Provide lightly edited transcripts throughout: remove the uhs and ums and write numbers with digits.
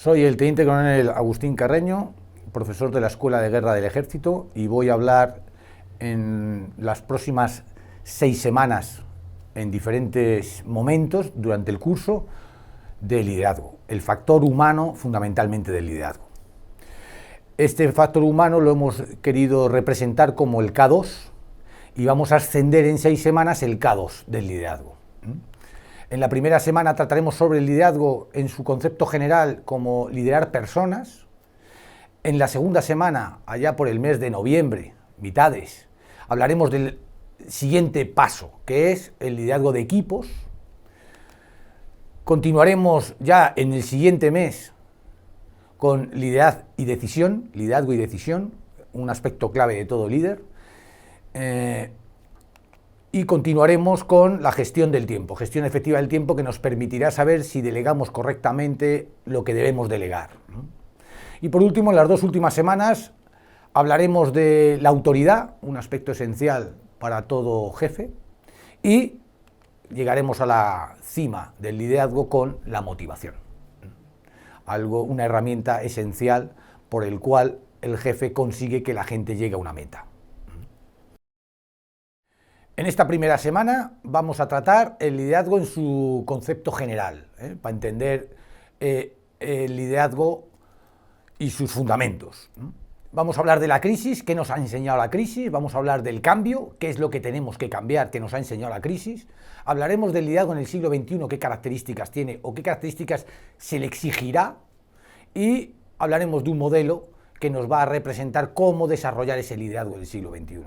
Soy el teniente coronel Agustín Carreño, profesor de la Escuela de Guerra del Ejército, y voy a hablar en las próximas 6 semanas, en diferentes momentos durante el curso, de liderazgo, el factor humano fundamentalmente del liderazgo. Este factor humano lo hemos querido representar como el K2 y vamos a ascender en 6 semanas el K2 del liderazgo. En la primera semana trataremos sobre el liderazgo en su concepto general como liderar personas. En la segunda semana, allá por el mes de noviembre, mitades, hablaremos del siguiente paso, que es el liderazgo de equipos. Continuaremos ya en el siguiente mes con liderazgo y decisión, un aspecto clave de todo líder. Y continuaremos con la gestión del tiempo, gestión efectiva del tiempo, que nos permitirá saber si delegamos correctamente lo que debemos delegar. Y por último, en las 2 últimas semanas hablaremos de la autoridad, un aspecto esencial para todo jefe, y llegaremos a la cima del liderazgo con la motivación, una herramienta esencial por el cual el jefe consigue que la gente llegue a una meta. En esta primera semana vamos a tratar el liderazgo en su concepto general, para entender el liderazgo y sus fundamentos. Vamos a hablar de la crisis, qué nos ha enseñado la crisis, vamos a hablar del cambio, qué es lo que tenemos que cambiar, qué nos ha enseñado la crisis. Hablaremos del liderazgo en el siglo XXI, qué características tiene o qué características se le exigirá, y hablaremos de un modelo que nos va a representar cómo desarrollar ese liderazgo del siglo XXI.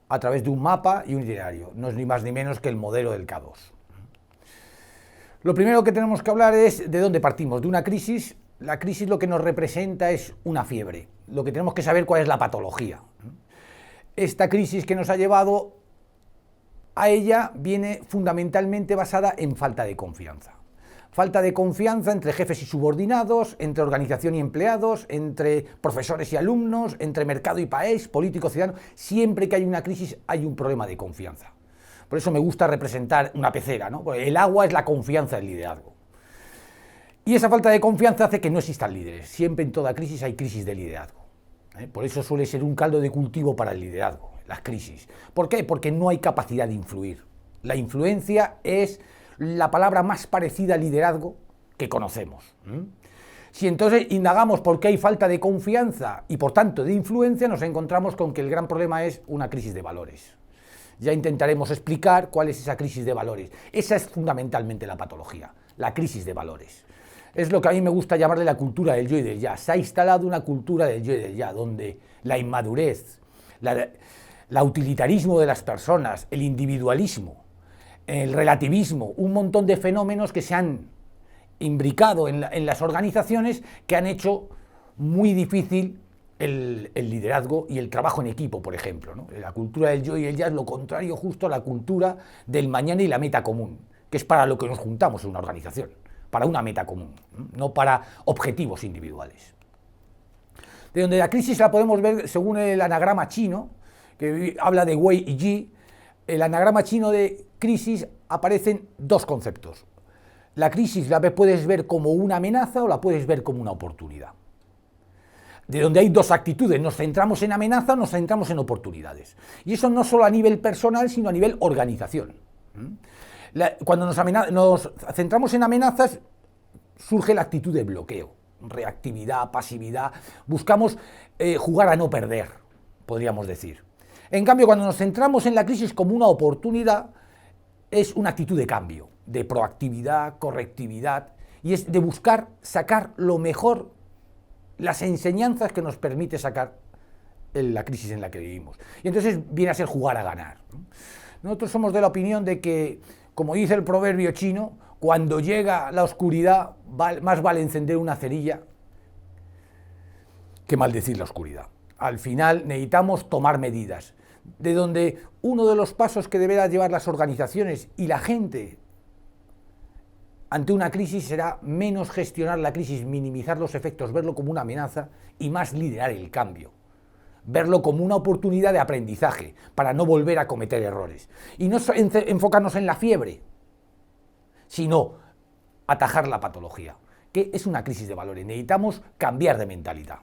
A través de un mapa y un itinerario. No es ni más ni menos que el modelo del K2. Lo primero que tenemos que hablar es de dónde partimos, de una crisis. La crisis lo que nos representa es una fiebre. Lo que tenemos que saber cuál es la patología. Esta crisis que nos ha llevado a ella viene fundamentalmente basada en falta de confianza. Falta de confianza entre jefes y subordinados, entre organización y empleados, entre profesores y alumnos, entre mercado y país, político, ciudadano. Siempre que hay una crisis hay un problema de confianza. Por eso me gusta representar una pecera, ¿no? Porque el agua es la confianza del liderazgo. Y esa falta de confianza hace que no existan líderes. Siempre en toda crisis hay crisis de liderazgo. Por eso suele ser un caldo de cultivo para el liderazgo, las crisis. ¿Por qué? Porque no hay capacidad de influir. La influencia es la palabra más parecida al liderazgo que conocemos. Si entonces indagamos por qué hay falta de confianza y por tanto de influencia, nos encontramos con que el gran problema es una crisis de valores. Ya intentaremos explicar cuál es esa crisis de valores. Esa es fundamentalmente la patología, la crisis de valores. Es lo que a mí me gusta llamarle la cultura del yo y del ya. Se ha instalado una cultura del yo y del ya, donde la inmadurez, el utilitarismo de las personas, el individualismo, el relativismo, un montón de fenómenos que se han imbricado en las organizaciones, que han hecho muy difícil el liderazgo y el trabajo en equipo, por ejemplo, ¿no? La cultura del yo y el ya es lo contrario justo a la cultura del mañana y la meta común, que es para lo que nos juntamos en una organización, para una meta común, no para objetivos individuales. De donde la crisis la podemos ver según el anagrama chino, que habla de Wei y Yi. El anagrama chino de crisis aparecen 2 conceptos. La crisis la puedes ver como una amenaza o la puedes ver como una oportunidad. De donde hay 2 actitudes, nos centramos en amenaza o nos centramos en oportunidades. Y eso no solo a nivel personal, sino a nivel organización. Cuando nos centramos en amenazas, surge la actitud de bloqueo, reactividad, pasividad. Buscamos jugar a no perder, podríamos decir. En cambio, cuando nos centramos en la crisis como una oportunidad, es una actitud de cambio, de proactividad, correctividad, y es de buscar sacar lo mejor, las enseñanzas que nos permite sacar la crisis en la que vivimos. Y entonces viene a ser jugar a ganar. Nosotros somos de la opinión de que, como dice el proverbio chino, cuando llega la oscuridad, más vale encender una cerilla que maldecir la oscuridad. Al final necesitamos tomar medidas, de donde uno de los pasos que deberán llevar las organizaciones y la gente ante una crisis será menos gestionar la crisis, minimizar los efectos, verlo como una amenaza, y más liderar el cambio. Verlo como una oportunidad de aprendizaje para no volver a cometer errores. Y no enfocarnos en la fiebre, sino atajar la patología. que es una crisis de valores. Necesitamos cambiar de mentalidad.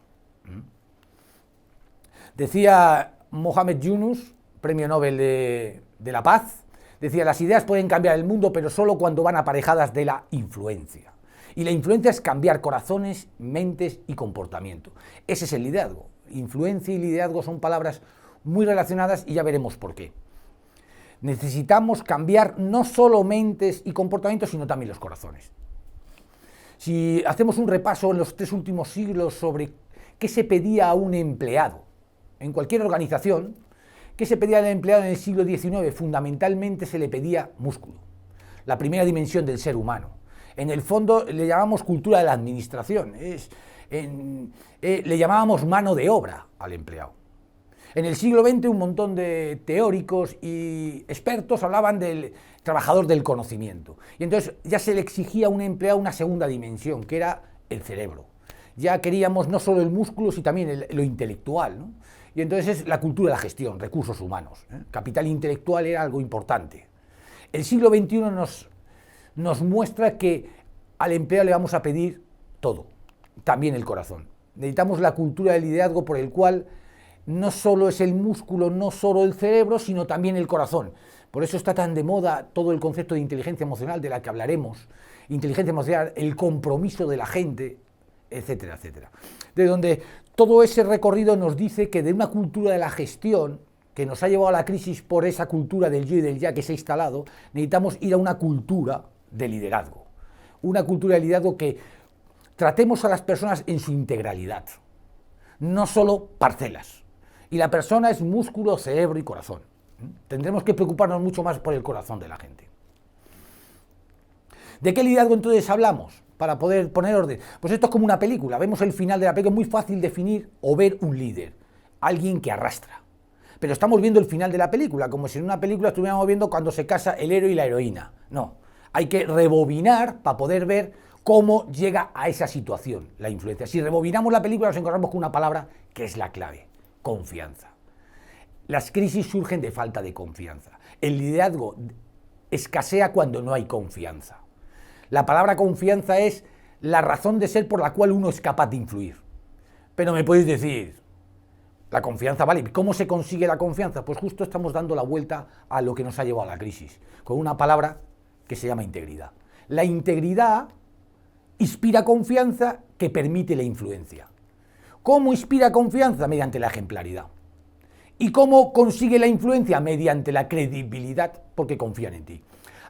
Decía Mohamed Yunus, premio Nobel de la Paz, decía: las ideas pueden cambiar el mundo, pero solo cuando van aparejadas de la influencia. Y la influencia es cambiar corazones, mentes y comportamiento. Ese es el liderazgo. Influencia y liderazgo son palabras muy relacionadas y ya veremos por qué. Necesitamos cambiar no solo mentes y comportamientos, sino también los corazones. Si hacemos un repaso en los 3 últimos siglos sobre qué se pedía a un empleado en cualquier organización, qué se pedía al empleado en el siglo XIX, fundamentalmente se le pedía músculo, la primera dimensión del ser humano. En el fondo le llamamos cultura de la administración, le llamábamos mano de obra al empleado. En el siglo XX un montón de teóricos y expertos hablaban del trabajador del conocimiento. Y entonces ya se le exigía a un empleado una segunda dimensión, que era el cerebro. Ya queríamos no solo el músculo, sino también lo intelectual, ¿no? Y entonces es la cultura de la gestión, recursos humanos. Capital intelectual era algo importante. El siglo XXI nos muestra que al empleado le vamos a pedir todo, también el corazón. Necesitamos la cultura del liderazgo por el cual no solo es el músculo, no solo el cerebro, sino también el corazón. Por eso está tan de moda todo el concepto de inteligencia emocional, de la que hablaremos. Inteligencia emocional, el compromiso de la gente, etcétera, etcétera. De donde todo ese recorrido nos dice que de una cultura de la gestión, que nos ha llevado a la crisis por esa cultura del yo y del ya que se ha instalado, necesitamos ir a una cultura de liderazgo. Una cultura de liderazgo que tratemos a las personas en su integralidad, no solo parcelas. Y la persona es músculo, cerebro y corazón. Tendremos que preocuparnos mucho más por el corazón de la gente. ¿De qué liderazgo entonces hablamos? Para poder poner orden. Pues esto es como una película. Vemos el final de la película. Es muy fácil definir o ver un líder. Alguien que arrastra. Pero estamos viendo el final de la película, como si en una película estuviéramos viendo cuando se casa el héroe y la heroína. No. Hay que rebobinar para poder ver cómo llega a esa situación la influencia. Si rebobinamos la película nos encontramos con una palabra que es la clave: confianza. Las crisis surgen de falta de confianza. El liderazgo escasea cuando no hay confianza. La palabra confianza es la razón de ser por la cual uno es capaz de influir. Pero me podéis decir, la confianza, vale, ¿cómo se consigue la confianza? Pues justo estamos dando la vuelta a lo que nos ha llevado a la crisis, con una palabra que se llama integridad. La integridad inspira confianza que permite la influencia. ¿Cómo inspira confianza? Mediante la ejemplaridad. ¿Y cómo consigue la influencia? Mediante la credibilidad, porque confían en ti.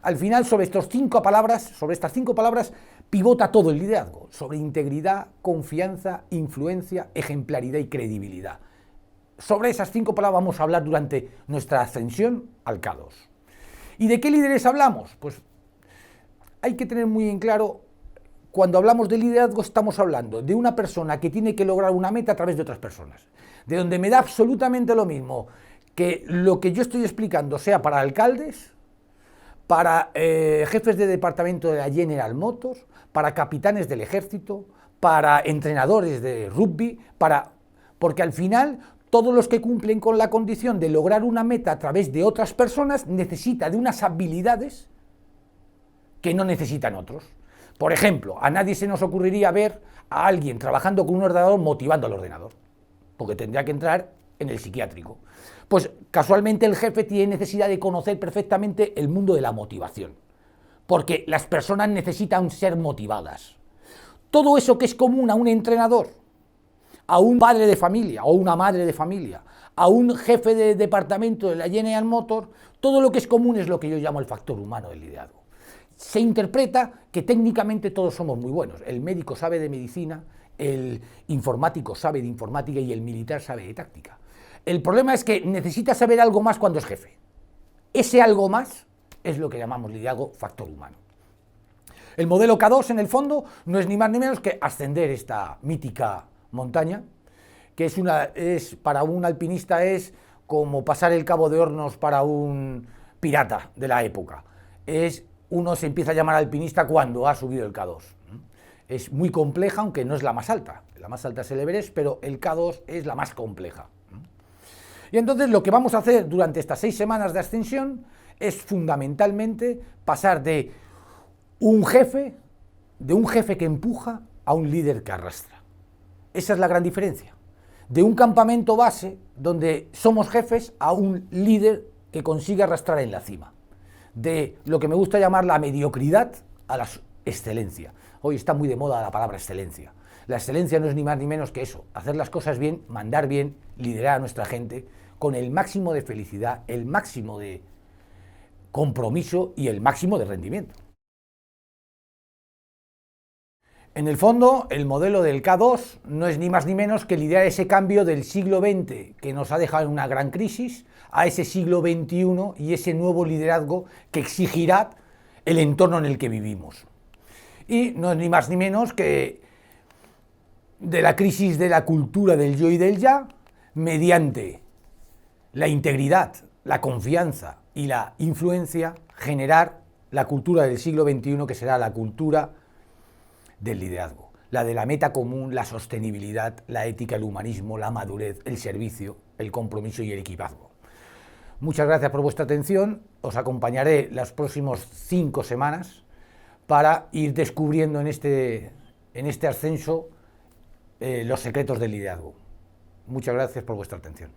Al final, sobre estas 5 palabras, pivota todo el liderazgo, sobre integridad, confianza, influencia, ejemplaridad y credibilidad. Sobre esas 5 palabras vamos a hablar durante nuestra ascensión al K2. ¿Y de qué líderes hablamos? Pues hay que tener muy en claro, cuando hablamos de liderazgo estamos hablando de una persona que tiene que lograr una meta a través de otras personas, de donde me da absolutamente lo mismo que lo que yo estoy explicando sea para alcaldes, para jefes de departamento de la General Motors, para capitanes del ejército, para entrenadores de rugby, porque al final todos los que cumplen con la condición de lograr una meta a través de otras personas necesitan de unas habilidades que no necesitan otros. Por ejemplo, a nadie se nos ocurriría ver a alguien trabajando con un ordenador motivando al ordenador, porque tendría que entrar en el psiquiátrico. Pues casualmente el jefe tiene necesidad de conocer perfectamente el mundo de la motivación, porque las personas necesitan ser motivadas. Todo eso que es común a un entrenador, a un padre de familia o una madre de familia, a un jefe de departamento de la General Motors, todo lo que es común es lo que yo llamo el factor humano del liderazgo. Se interpreta que técnicamente todos somos muy buenos. El médico sabe de medicina, el informático sabe de informática y el militar sabe de táctica. El problema es que necesita saber algo más cuando es jefe. Ese algo más es lo que llamamos liderazgo factor humano. El modelo K2, en el fondo, no es ni más ni menos que ascender esta mítica montaña, que para un alpinista es como pasar el Cabo de Hornos para un pirata de la época. Uno se empieza a llamar alpinista cuando ha subido el K2. Es muy compleja, aunque no es la más alta. La más alta es el Everest, pero el K2 es la más compleja. Y entonces lo que vamos a hacer durante estas 6 semanas de ascensión es fundamentalmente pasar de un jefe de un jefe que empuja a un líder que arrastra. Esa es la gran diferencia. De un campamento base donde somos jefes a un líder que consigue arrastrar en la cima. De lo que me gusta llamar la mediocridad a la excelencia. Hoy está muy de moda la palabra excelencia. La excelencia no es ni más ni menos que eso, hacer las cosas bien, mandar bien, liderar a nuestra gente con el máximo de felicidad, el máximo de compromiso y el máximo de rendimiento. En el fondo, el modelo del K2 no es ni más ni menos que liderar ese cambio del siglo XX que nos ha dejado en una gran crisis a ese siglo XXI y ese nuevo liderazgo que exigirá el entorno en el que vivimos. Y no es ni más ni menos que de la crisis de la cultura del yo y del ya, mediante la integridad, la confianza y la influencia, generar la cultura del siglo XXI, que será la cultura del liderazgo, la de la meta común, la sostenibilidad, la ética, el humanismo, la madurez, el servicio, el compromiso y el equipazgo. Muchas gracias por vuestra atención, os acompañaré las próximas 5 semanas para ir descubriendo en este ascenso los secretos del liderazgo. Muchas gracias por vuestra atención.